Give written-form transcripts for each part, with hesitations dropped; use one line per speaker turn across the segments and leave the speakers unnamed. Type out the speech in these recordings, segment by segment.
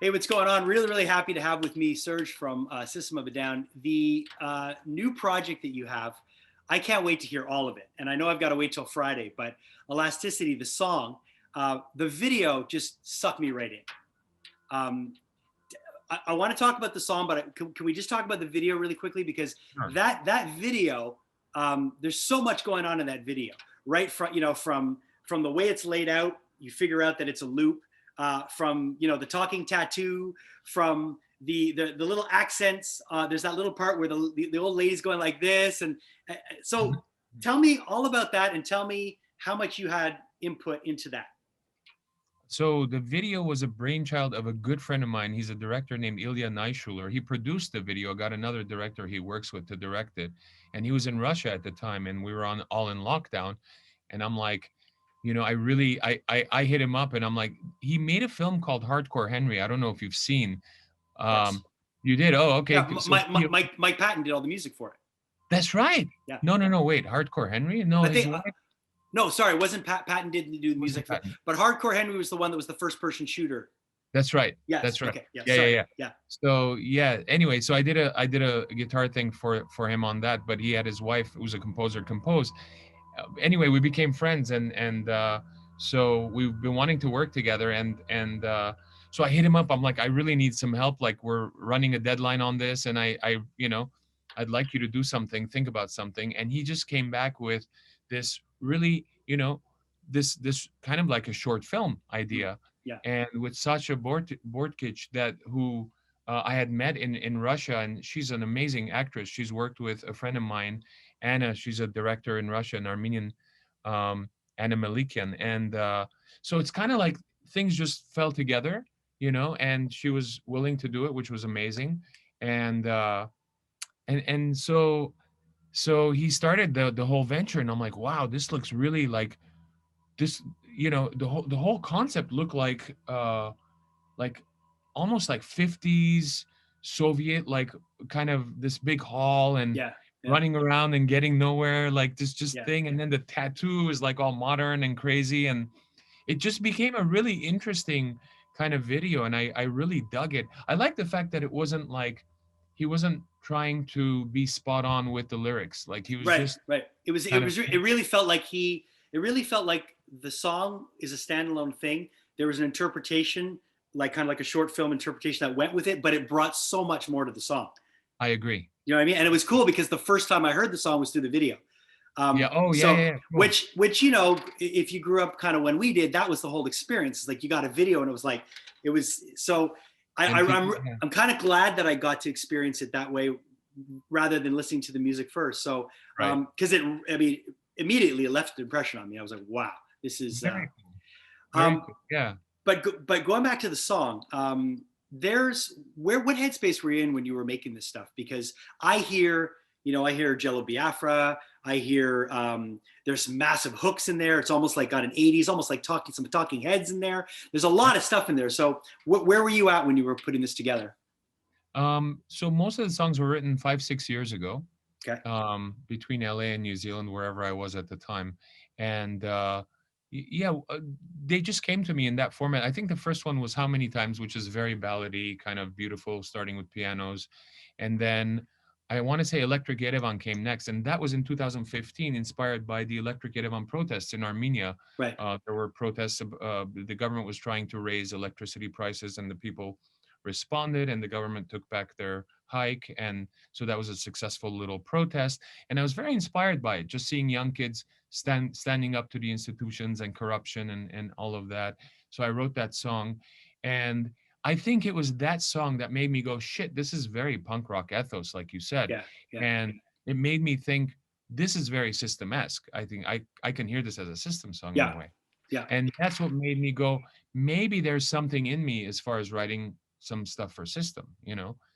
Hey, what's going on? Really, really happy to have with me Serj from System of a Down. The new project that you have, I can't wait to hear all of it. And I know I've got to wait till Friday, but Elasticity, the song, the video just sucked me right in. Um, I want to talk about the song, but can we just talk about the video really quickly? Because
Sure.
that video, there's so much going on in that video. Right from from the way it's laid out, you figure out that it's a loop. From the talking tattoo, from the little accents. There's that little part where the old lady's going like this, and so tell me all about that, and tell me how much you had input into that.
So the video was a brainchild of a good friend of mine. He's a director named Ilya Neischuler. He produced the video, got another director he works with to direct it. And he was in Russia at the time, and we were all in lockdown. And I'm like, I really I hit him up and I'm like, he made a film called Hardcore Henry. I don't know if you've seen.
Yes.
Um, you did? Oh, okay.
Yeah.
So
Mike Patton did all the music for it.
that's right.
Yeah.
No, no, no. Wait, Hardcore Henry? No,
I
his
think.
wife
No, sorry, it wasn't Patton didn't do the
wasn't
music for it,
Patton.
but Hardcore Henry was the one that was the first person shooter.
That's right.
Yes.
That's right.
Okay. Yeah.
Yeah, yeah,
Sorry.
yeah.
Yeah.
So yeah. Anyway, so I did a guitar thing for him on that, but he had his wife who's a composer compose. Anyway, we became friends, and so we've been wanting to work together, and so I hit him up. I'm like, I really need some help. Like we're running a deadline on this, and I I'd like you to do something, think about something. And he just came back with this really, this kind of like a short film idea,
Yeah.
and with Sasha Bortkic, that who I had met in Russia, and she's an amazing actress. She's worked with a friend of mine, Anna. She's a director in Russia, an Armenian, um, Anna Malikian, and so it's kind of like things just fell together, and she was willing to do it, which was amazing, and so he started the whole venture, and I'm like, wow, this looks really like this. The whole concept looked like almost like 50s Soviet, like kind of this big hall and
Yeah. Yeah.
running around and getting nowhere, like this just
Yeah.
thing. And then the tattoo is like all modern and crazy. And it just became a really interesting kind of video. And I really dug it. I like the fact that it wasn't like he wasn't trying to be spot on with the lyrics. Like he was
Right.
just
Right.
kind of,
It really felt like it really felt like the song is a standalone thing. There was an interpretation, like kind of like a short film interpretation that went with it, but it brought so much more to the song.
I agree.
You know what I mean? And it was cool because the first time I heard the song was through the video.
Yeah. Oh, yeah, yeah,
So
yeah. Cool.
which if you grew up kind of when we did, that was the whole experience. It's like you got a video and it was so. I'm kind of glad that I got to experience it that way rather than listening to the music first. So
Right.
because immediately it left an impression on me. I was like, wow, this is.
Very cool. Very cool. Yeah.
But going back to the song, what headspace were you in when you were making this stuff? Because I hear Jello Biafra. I hear there's some massive hooks in there. It's almost like got an 80s, almost like some talking heads in there. There's a lot of stuff in there. So where were you at when you were putting this together?
So most of the songs were written 5-6 years ago,
Okay.
between LA and New Zealand, wherever I was at the time. And yeah, they just came to me in that format. I think the first one was How Many Times, which is very ballady, kind of beautiful, starting with pianos. And then I want to say Electric Yerevan came next. And that was in 2015, inspired by the Electric Yerevan protests in Armenia.
Right.
There were protests. The government was trying to raise electricity prices, and the people responded, and the government took back their hike. And so that was a successful little protest. And I was very inspired by it, just seeing young kids standing up to the institutions and corruption and all of that. So I wrote that song. And I think it was that song that made me go, shit, this is very punk rock ethos, like you said.
Yeah. Yeah.
And it made me think, this is very System-esque. I think I can hear this as a System song in
Yeah.
a way.
Yeah.
And that's what made me go, maybe there's something in me as far as writing some stuff for System,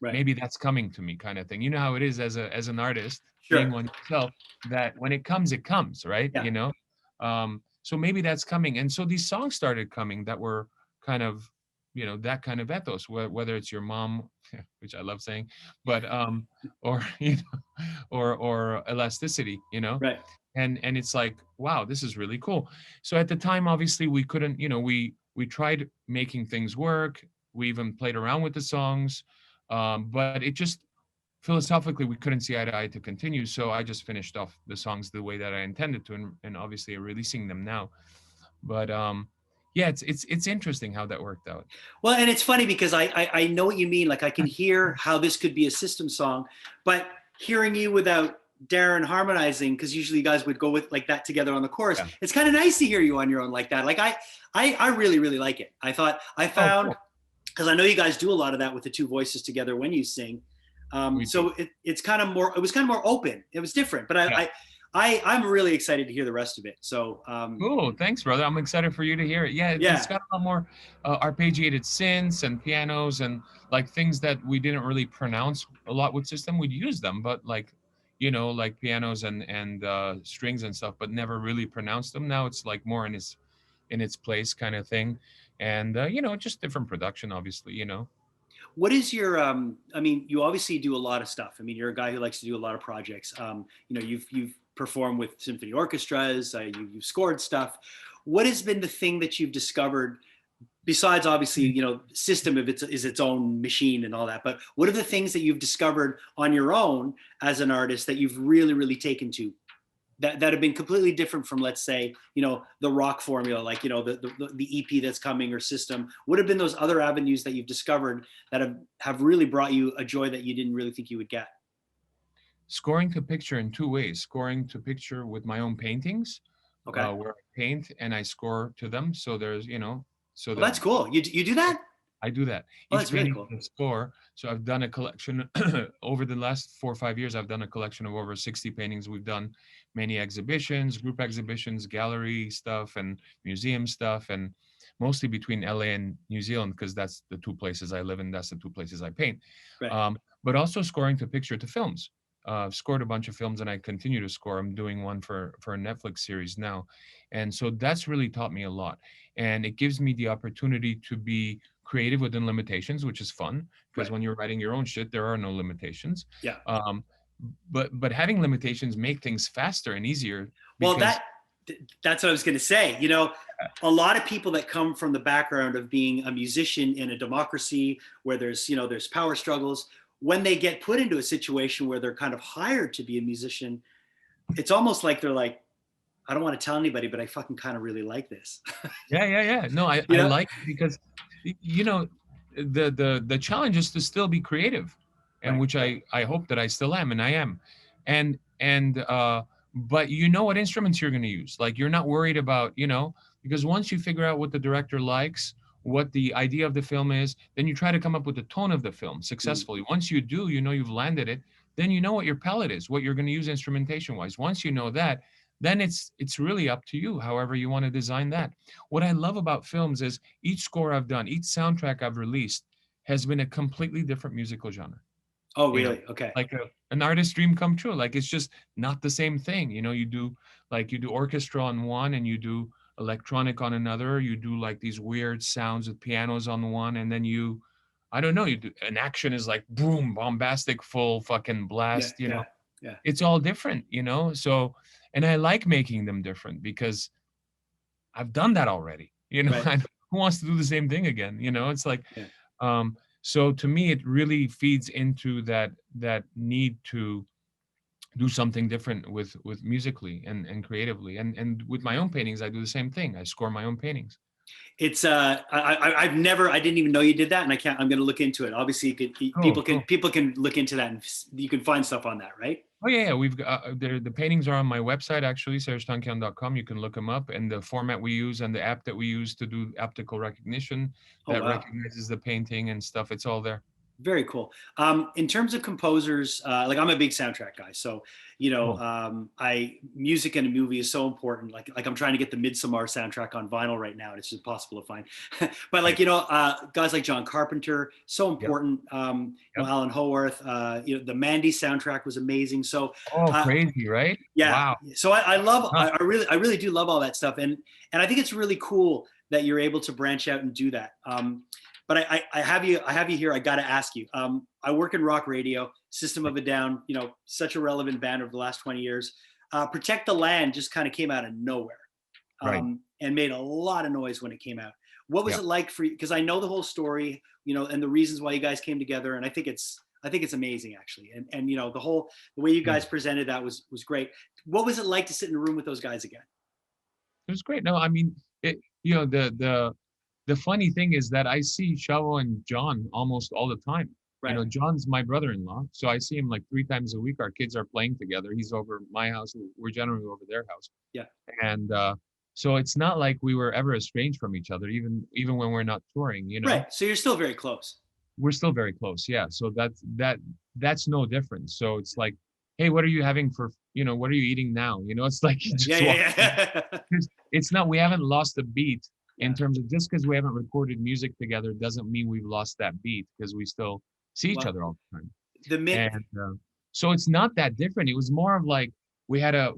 Right.
maybe that's coming to me, kind of thing. You know how it is as an artist, being
Sure.
one yourself, that when it comes, right?
Yeah.
So maybe that's coming. And so these songs started coming that were kind of, that kind of ethos, whether it's your mom, which I love saying, but or or Elasticity,
Right.
and it's like, wow, this is really cool. So at the time, obviously we couldn't, we tried making things work. We even played around with the songs, but it just philosophically we couldn't see eye to eye to continue. So I just finished off the songs the way that I intended to, and obviously releasing them now. But yeah, it's interesting how that worked out.
Well, and it's funny because I know what you mean. Like I can hear how this could be a system song, but hearing you without Darren harmonizing, because usually you guys would go with like that together on the chorus.
Yeah.
It's kind of nice to hear you on your own like that. Like I really, really like it. I thought I found,
Cool.
because I know you guys do a lot of that with the two voices together when you sing. So it's kind of more, it was kind of more open. It was different, but I'm really excited to hear the rest of it. So
Cool, thanks, brother. I'm excited for you to hear it. Yeah, it's got a lot more arpeggiated synths and pianos and like things that we didn't really pronounce a lot with system. We'd use them, but like, like pianos and strings and stuff, but never really pronounced them. Now it's like more in its place kind of thing, and just different production, obviously.
what is your I mean, you obviously do a lot of stuff. I mean, you're a guy who likes to do a lot of projects. You've performed with symphony orchestras, you've scored stuff. What has been the thing that you've discovered, besides obviously, system of is its own machine and all that, but what are the things that you've discovered on your own as an artist that you've really, really taken to, that have been completely different from, let's say, the rock formula, like, the EP that's coming, or system? What have been those other avenues that you've discovered that have really brought you a joy that you didn't really think you would get?
Scoring to picture in two ways: scoring to picture with my own paintings,
Okay.
where I paint and I score to them. So there's, so
Well, that's cool. You do that?
I do that.
Oh,
Each
that's really
painting
cool.
is a score. So I've done a collection over the last 4 or 5 years. I've done a collection of over 60 paintings. We've done many exhibitions, group exhibitions, gallery stuff, and museum stuff, and mostly between LA and New Zealand, because that's the two places I live in. That's the two places I paint.
Right.
But also scoring to picture to films. I've scored a bunch of films and I continue to score. I'm doing one for a Netflix series now. And so that's really taught me a lot. And it gives me the opportunity to be creative within limitations, which is fun, because
Right.
when you're writing your own shit, there are no limitations.
Yeah.
But having limitations make things faster and easier.
Well,
Because
that's what I was going to say. A lot of people that come from the background of being a musician in a democracy where there's power struggles, when they get put into a situation where they're kind of hired to be a musician, it's almost like they're like, I don't want to tell anybody, but I fucking kind of really like this.
yeah. No, I like it because, the challenge is to still be creative, and
Right.
which I hope that I still am, and I am. And but you know what instruments you're going to use. Like, you're not worried about, because once you figure out what the director likes, what the idea of the film is, then you try to come up with the tone of the film successfully. Once you do, you've landed it, then you know what your palette is, what you're going to use instrumentation wise. Once you know that, then it's really up to you, however you want to design that. What I love about films is each score I've done, each soundtrack I've released has been a completely different musical genre.
Oh, really? Okay.
Like an artist's dream come true. Like, it's just not the same thing. You do orchestra on one, and you do electronic on another. You do like these weird sounds with pianos on one, and then I don't know, you do an action is like boom, bombastic, full fucking blast.
Yeah.
It's all different. So, and I like making them different because I've done that already.
Right.
Who wants to do the same thing again? It's like,
Yeah.
so to me, it really feeds into that need to do something different with musically and creatively, and with my own paintings, I do the same thing. I score my own paintings.
It's I didn't even know you did that, and I'm going to look into it. Obviously,
Cool.
people can look into that, and you can find stuff on that, right?
Oh yeah. We've got the paintings are on my website, actually, serjtankian.com. You can look them up, and the format we use and the app that we use to do optical recognition that recognizes the painting and stuff. It's all there.
Very cool. In terms of composers, like I'm a big soundtrack guy, so
Cool.
Music in a movie is so important. Like I'm trying to get the Midsommar soundtrack on vinyl right now, and it's impossible to find. But like guys like John Carpenter, so important.
Yep.
Alan Howarth. The Mandy soundtrack was amazing. So
crazy, right?
Yeah.
Wow.
So I love. I really do love all that stuff, and I think it's really cool that you're able to branch out and do that. But I have you here. I got to ask you. I work in rock radio. System of a Down, such a relevant band over the last 20 years. Protect the Land just kind of came out of nowhere,
Right.
and made a lot of noise when it came out. What was it like for you? Because I know the whole story, you know, and the reasons why you guys came together, and I think it's amazing actually. And you know, the way you guys presented that was great. What was it like to sit in a room with those guys again?
It was great. No, I mean, you know, the funny thing is that I see Shavo and John almost all the time.
Right.
You know, John's my brother-in-law, so I see him like 3 times a week. Our kids are playing together. He's over my house. We're generally over their house.
Yeah.
And so it's not like we were ever estranged from each other, even when we're not touring. You know.
Right. So you're still very close.
We're still very close. Yeah. So that's no different. So it's like, hey, what are you having for? You know, what are you eating now? You know, it's like
Yeah.
it's not. We haven't lost a beat. In terms of just because we haven't recorded music together doesn't mean we've lost that beat because we still see each other all the time. And so it's not that different. It was more of like we had a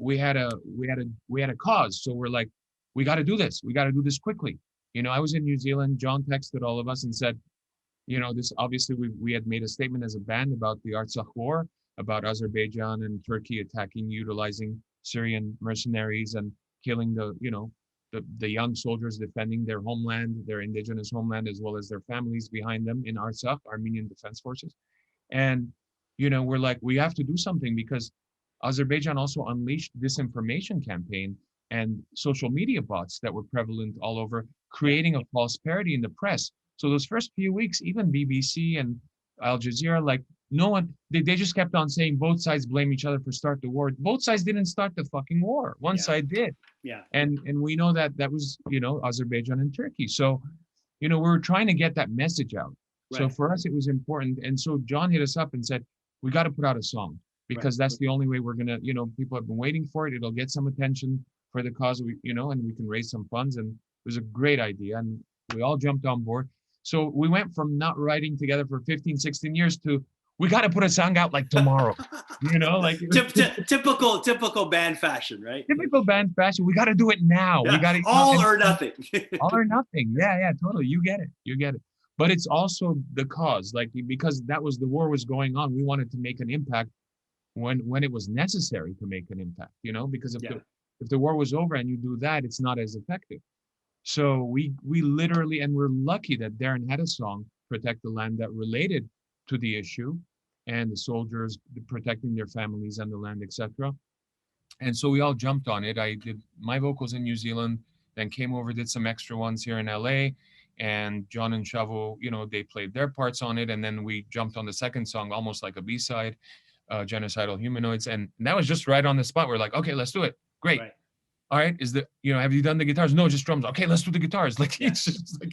cause. So we're like, we got to do this. We got to do this quickly. You know, I was in New Zealand. John texted all of us and said, you know, this obviously we had made a statement as a band about the Artsakh war, about Azerbaijan and Turkey attacking, utilizing Syrian mercenaries and killing the young soldiers defending their homeland, their indigenous homeland, as well as their families behind them in Artsakh, Armenian Defense Forces. And, you know, we're like, we have to do something because Azerbaijan also unleashed disinformation campaign and social media bots that were prevalent all over, creating a false parody in the press. So those first few weeks, even BBC and Al Jazeera, like no one, they just kept on saying both sides blame each other for start the war. Both sides didn't start the fucking war. One side did.
Yeah.
And we know that was, you know, Azerbaijan and Turkey. So, you know, we were trying to get that message out. Right. So for us, it was important. And so John hit us up and said, we got to put out a song because that's the only way we're going to, you know, people have been waiting for it. It'll get some attention for the cause, you know, and we can raise some funds. And it was a great idea. And we all jumped on board. So we went from not writing together for 15, 16 years to we got to put a song out like tomorrow, you know, like
typical band fashion, right?
Typical band fashion. We got to do it now.
Yeah.
We got to
all or nothing.
All or nothing. Yeah, totally. You get it. But it's also the cause, like because the war was going on. We wanted to make an impact when it was necessary to make an impact, you know, because if the war was over and you do that, it's not as effective. So we literally, and we're lucky that Darren had a song, Protect the Land, that related to the issue and the soldiers protecting their families and the land, etc. And so we all jumped on it. I did my vocals in New Zealand, then came over, did some extra ones here in LA, and John and Shavo, you know, they played their parts on it. And then we jumped on the second song, almost like a B-side, Genocidal Humanoids. And that was just right on the spot. We're like, okay, let's do it. Great. Right. All right, have you done the guitars? No, just drums. Okay, let's do the guitars. Like it's just like,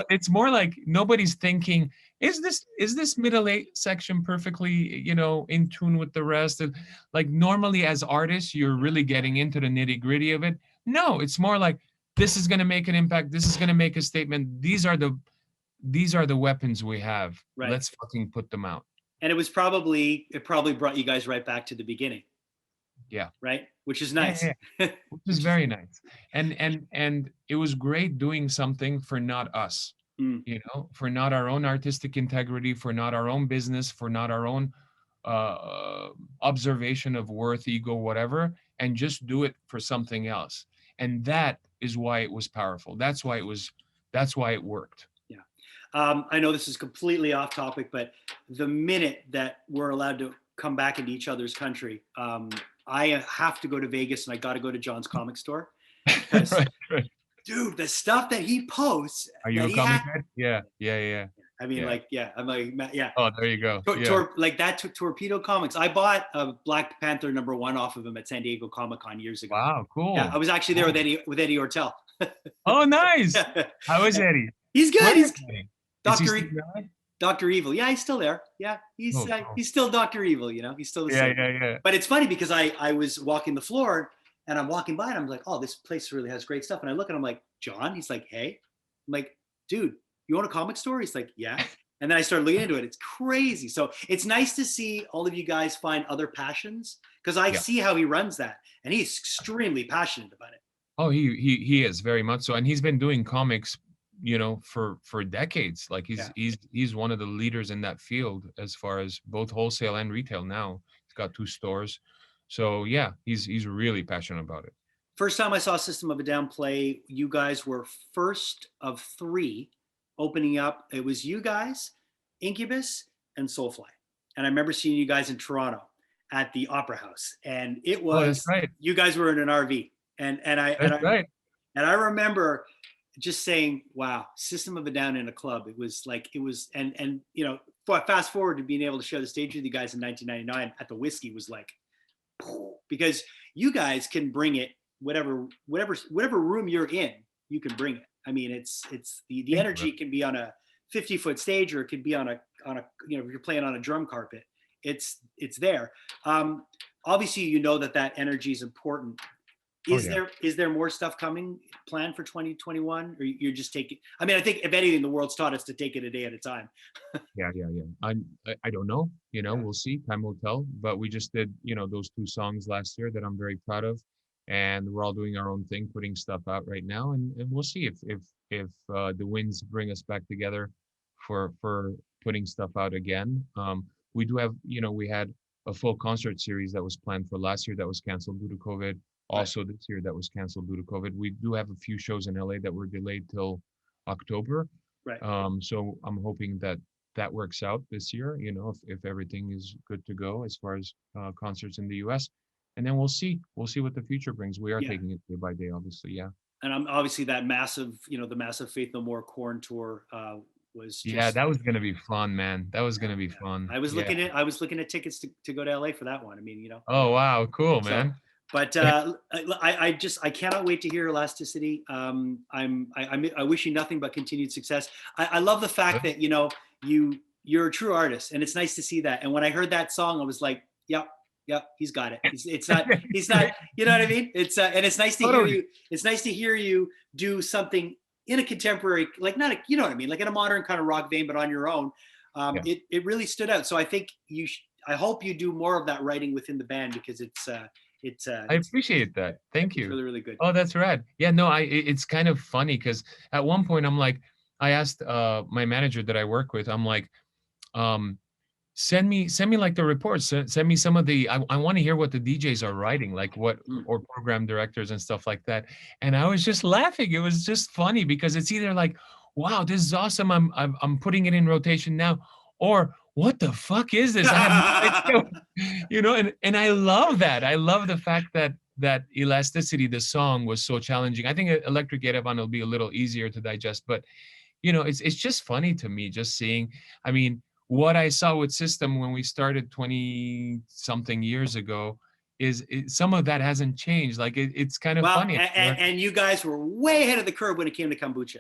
it's more like nobody's thinking, is this middle eight section perfectly, you know, in tune with the rest? And like normally as artists, you're really getting into the nitty gritty of it. No, it's more like this is going to make an impact. This is going to make a statement. These are the weapons we have. Right. Let's fucking put them out.
And it probably brought you guys right back to the beginning.
Yeah.
Right. Which is nice.
Yeah. Which is very nice. And it was great doing something for not us, you know, for not our own artistic integrity, for not our own business, for not our own observation of worth, ego, whatever, and just do it for something else. And that is why it was powerful. That's why it worked.
Yeah. I know this is completely off topic, but the minute that we're allowed to come back into each other's country, I have to go to Vegas and I got to go to John's comic store. Right. Dude, the stuff that he posts.
Are you a comic head? Yeah.
I mean, I'm like, yeah.
Oh, there you go.
Like that Torpedo Comics. I bought a Black Panther #1 off of him at San Diego Comic-Con years ago.
Wow, cool.
Yeah, I was actually there with Eddie Ortel.
Oh, nice. How is Eddie?
He's good. Dr. Evil. Yeah, he's still there. Yeah, he's still Dr. Evil, you know, he's still the same.
Yeah.
But it's funny because I was walking the floor and I'm walking by and I'm like, oh, this place really has great stuff. And I look and I'm like, John? He's like, hey. I'm like, dude, you own a comic store? He's like, yeah. And then I started looking into it. It's crazy. So it's nice to see all of you guys find other passions because I see how he runs that and he's extremely passionate about it.
Oh, he is very much so. And he's been doing comics, you know, for decades. Like he's one of the leaders in that field as far as both wholesale and retail now. He's got 2 stores. So yeah, he's really passionate about it.
First time I saw System of a Down play, you guys were first of 3 opening up. It was you guys, Incubus, and Soulfly. And I remember seeing you guys in Toronto at the Opera House, and it
Oh, that's
was
right.
you guys were in an RV, and
That's right.
I remember just saying, "Wow, System of a Down in a club." It was like it was, and you know, fast forward to being able to share the stage with you guys in 1999 at the Whiskey was like, because you guys can bring it whatever room you're in, you can bring it. I mean, it's the energy can be on a 50-foot stage, or it could be on a you know, if you're playing on a drum carpet, it's there. Obviously, you know that energy is important. Is there more stuff coming planned for 2021, or you're just taking? I mean, I think if anything, the world's taught us to take it a day at a time.
Yeah. I don't know. You know, we'll see. Time will tell. But we just did, you know, those 2 songs last year that I'm very proud of, and we're all doing our own thing, putting stuff out right now, and we'll see if the winds bring us back together for putting stuff out again. We do have, you know, we had a full concert series that was planned for last year that was canceled due to COVID. Also this year that was canceled due to COVID. We do have a few shows in LA that were delayed till October.
Right.
So I'm hoping that works out this year, you know, if everything is good to go as far as concerts in the US. And then we'll see what the future brings. We are taking it day by day, obviously. Yeah.
And I'm obviously that massive, you know, the massive Faith No More Korn tour was just,
that was gonna be fun, man. That was gonna be fun.
I was looking at tickets to go to LA for that one. I mean, you know.
Oh wow, cool, man.
But I cannot wait to hear Elasticity. I wish you nothing but continued success. I love the fact that, you know, you're a true artist, and it's nice to see that. And when I heard that song, I was like, yep, he's got it. He's not, you know what I mean? It's and it's nice to hear you. It's nice to hear you do something in a contemporary, like not a, you know what I mean, like in a modern kind of rock vein, but on your own. It really stood out. So I think I hope you do more of that writing within the band, because I
appreciate that. Thank you.
It's really, really good.
Oh, that's rad. Yeah, no, it's kind of funny because at one point I'm like, I asked my manager that I work with, I'm like, send me like the reports, send me some of the, I want to hear what the DJs are writing, like what, or program directors and stuff like that. And I was just laughing. It was just funny because it's either like, wow, this is awesome, I'm putting it in rotation now, or what the fuck is this? I have no idea. You know, and I love that. I love the fact that Elasticity, the song, was so challenging. I think Electric Yerevan will be a little easier to digest, but you know, it's just funny to me just seeing, I mean, what I saw with System when we started 20 something years ago is some of that hasn't changed. Like it's kind of funny.
And you guys were way ahead of the curve when it came to kombucha.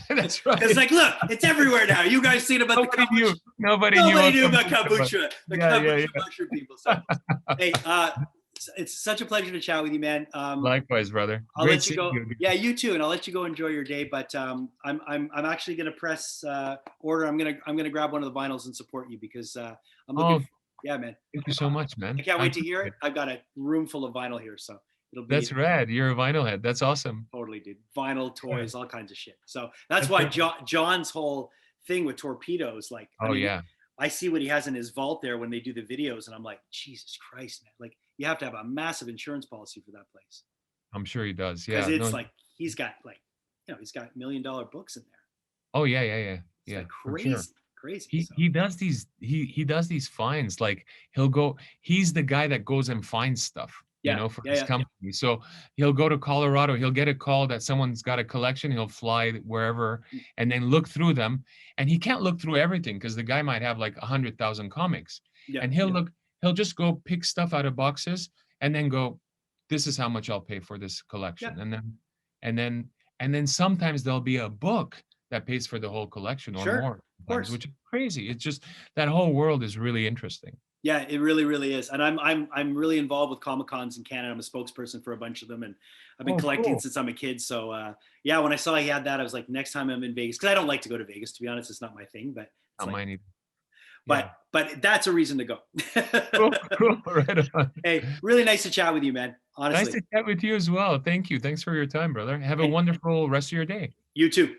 That's right.
It's like, look, it's everywhere now. You guys seen about the kombucha.
Nobody knew about kombucha.
The kombucha people. So, hey, it's such a pleasure to chat with you, man.
Likewise, brother.
I'll let you go. Yeah, you too, and I'll let you go enjoy your day. But I'm actually gonna press order. I'm gonna grab one of the vinyls and support you, because I'm looking. Yeah, man.
Thank you so much, man.
I can't wait to hear it. I've got a room full of vinyl here, so it'll be.
That's rad. You're a vinyl head. That's awesome.
Totally, dude. Vinyl, toys, all kinds of shit. So that's why John's whole thing with torpedoes, like, I see what he has in his vault there when they do the videos, and I'm like, Jesus Christ, man! Like, you have to have a massive insurance policy for that place.
I'm sure he does. Yeah,
because it's like he's got, like, you know, he's got $1 million books in there.
Oh yeah.
Like crazy.
He does these he does these finds. Like he's the guy that goes and finds stuff. You know, for his company. Yeah. So he'll go to Colorado, he'll get a call that someone's got a collection, he'll fly wherever and then look through them. And he can't look through everything because the guy might have like 100,000 comics. And he'll just go pick stuff out of boxes and then go, this is how much I'll pay for this collection. And then sometimes there'll be a book that pays for the whole collection or more, which is crazy. It's just that whole world is really interesting.
Yeah, it really, really is. And I'm really involved with Comic-Cons in Canada. I'm a spokesperson for a bunch of them, and I've been collecting since I'm a kid. So yeah, when I saw he had that, I was like, next time I'm in Vegas, because I don't like to go to Vegas, to be honest. It's not my thing, but
not mine either.
But that's a reason to go.
Cool. Right on.
Hey, really nice to chat with you, man. Honestly.
Nice to chat with you as well. Thank you. Thanks for your time, brother. Have a wonderful rest of your day.
You too.